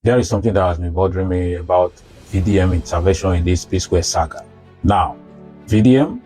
There is something that has been bothering me about VDM intervention in this P-Square saga. Now, VDM,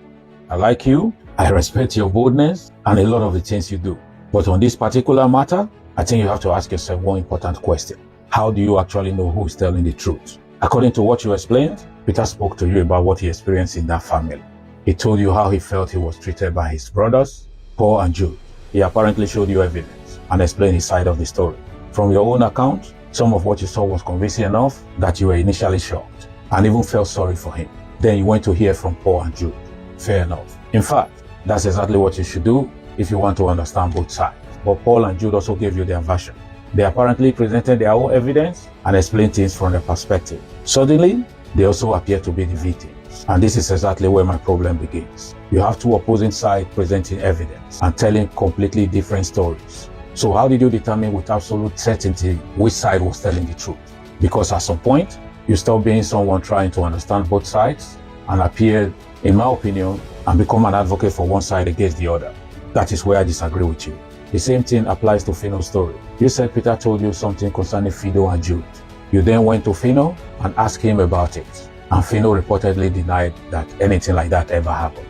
I like you, I respect your boldness and a lot of the things you do. But on this particular matter, I think you have to ask yourself one important question. How do you actually know who is telling the truth? According to what you explained, Peter spoke to you about what he experienced in that family. He told you how he felt he was treated by his brothers, Paul and Jude. He apparently showed you evidence and explained his side of the story. From your own account, some of what you saw was convincing enough that you were initially shocked and even felt sorry for him. Then you went to hear from Paul and Jude. Fair enough. In fact, that's exactly what you should do if you want to understand both sides. But Paul and Jude also gave you their version. They apparently presented their own evidence and explained things from their perspective. Suddenly, they also appear to be the victims. And this is exactly where my problem begins. You have two opposing sides presenting evidence and telling completely different stories. So how did you determine with absolute certainty which side was telling the truth? Because at some point, you stop being someone trying to understand both sides and appear, in my opinion, and become an advocate for one side against the other. That is where I disagree with you. The same thing applies to Phino's story. You said Peter told you something concerning Fido and Jude. You then went to Phino and asked him about it. And Phino reportedly denied that anything like that ever happened.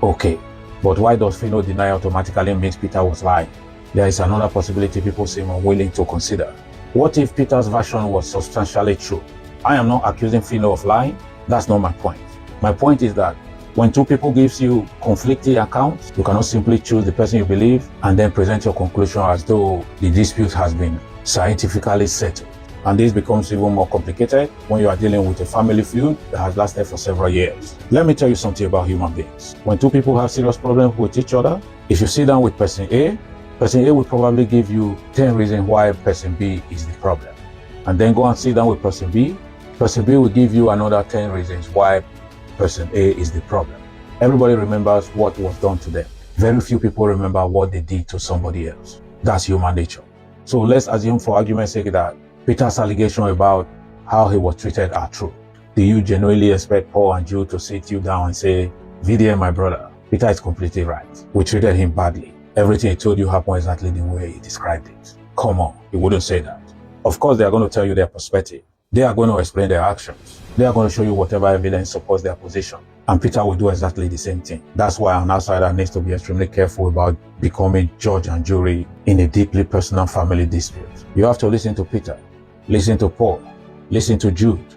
Okay, but why does Phino deny automatically means Peter was lying? There is another possibility people seem unwilling to consider. What if Peter's version was substantially true? I am not accusing Phino of lying. That's not my point. My point is that when two people gives you conflicting accounts, you cannot simply choose the person you believe and then present your conclusion as though the dispute has been scientifically settled. And this becomes even more complicated when you are dealing with a family feud that has lasted for several years. Let me tell you something about human beings. When two people have serious problems with each other, if you sit down with person A will probably give you 10 reasons why person B is the problem. And then go and sit down with person B will give you another 10 reasons why person A is the problem. Everybody remembers what was done to them. Very few people remember what they did to somebody else. That's human nature. So let's assume for argument's sake that Peter's allegation about how he was treated are true. Do you genuinely expect Paul and Jude to sit you down and say, VDM, my brother, Peter is completely right. We treated him badly. Everything he told you happened exactly the way he described it. Come on, he wouldn't say that. Of course, they are going to tell you their perspective. They are going to explain their actions. They are going to show you whatever evidence supports their position. And Peter will do exactly the same thing. That's why an outsider needs to be extremely careful about becoming judge and jury in a deeply personal family dispute. You have to listen to Peter, listen to Paul, listen to Jude.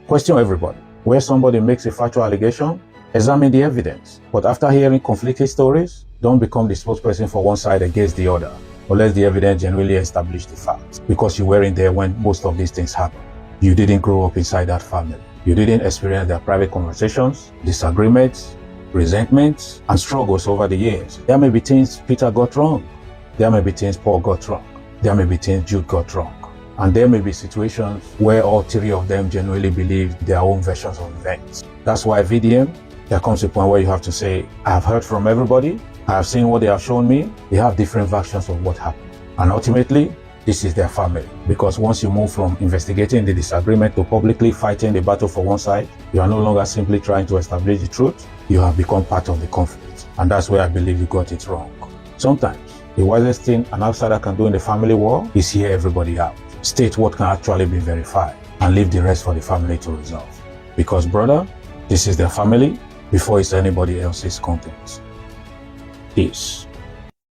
Question everybody. Where somebody makes a factual allegation, examine the evidence. But after hearing conflicting stories, don't become the spokesperson for one side against the other, unless the evidence genuinely established the facts, because you weren't there when most of these things happened. You didn't grow up inside that family. You didn't experience their private conversations, disagreements, resentments, and struggles over the years. There may be things Peter got wrong. There may be things Paul got wrong. There may be things Jude got wrong. And there may be situations where all three of them genuinely believe their own versions of events. That's why VDM, there comes a point where you have to say, I have heard from everybody. I have seen what they have shown me. They have different versions of what happened. And ultimately, this is their family. Because once you move from investigating the disagreement to publicly fighting the battle for one side, you are no longer simply trying to establish the truth. You have become part of the conflict. And that's where I believe you got it wrong. Sometimes, the wisest thing an outsider can do in the family war is hear everybody out. State what can actually be verified and leave the rest for the family to resolve. Because brother, this is their family before it's anybody else's content. Peace.